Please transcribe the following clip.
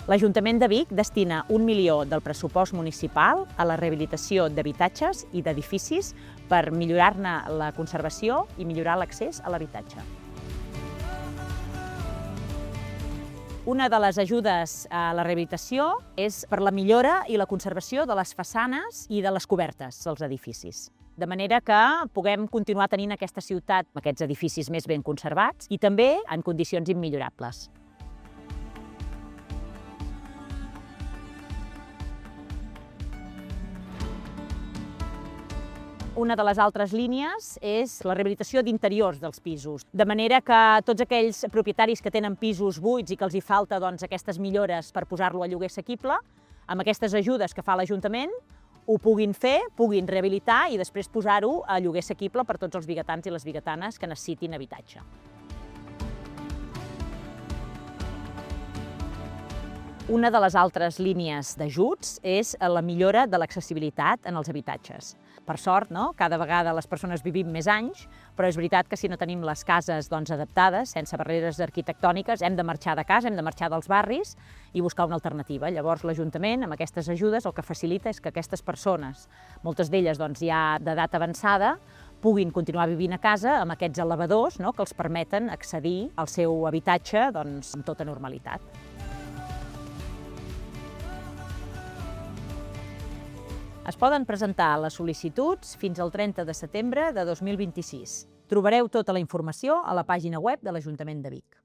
L'Ajuntament de Vic destina 1 milió del pressupost municipal a la rehabilitació d'habitatges i d'edificis per millorar-ne la conservació i millorar l'accés a l'habitatge. Una de les ajudes a la rehabilitació és per la millora i la conservació de les façanes i de les cobertes dels edificis. De manera que puguem continuar tenint aquesta ciutat amb aquests edificis més ben conservats i també en condicions immillorables. Una de les altres línies és la rehabilitació d'interiors dels pisos, de manera que tots aquells propietaris que tenen pisos buits i que els hi falta aquestes millores per posar-lo a lloguer assequible, amb aquestes ajudes que fa l'Ajuntament, ho puguin fer, puguin rehabilitar i després posar-ho a lloguer assequible per tots els biguetans i les biguetanes que necessitin habitatge. Una de les altres línies d'ajuts és la millora de l'accessibilitat en els habitatges. Per sort, cada vegada les persones vivim més anys, però és veritat que si no tenim les cases adaptades, sense barreres arquitectòniques, hem de marxar de casa, hem de marxar dels barris i buscar una alternativa. Llavors l'Ajuntament, amb aquestes ajudes, el que facilita és que aquestes persones, moltes d'elles ja d'edat avançada, puguin continuar vivint a casa amb aquests elevadors que els permeten accedir al seu habitatge amb tota normalitat. Es poden presentar les sol·licituds fins al 30 de setembre de 2026. Trobareu tota la informació a la pàgina web de l'Ajuntament de Vic.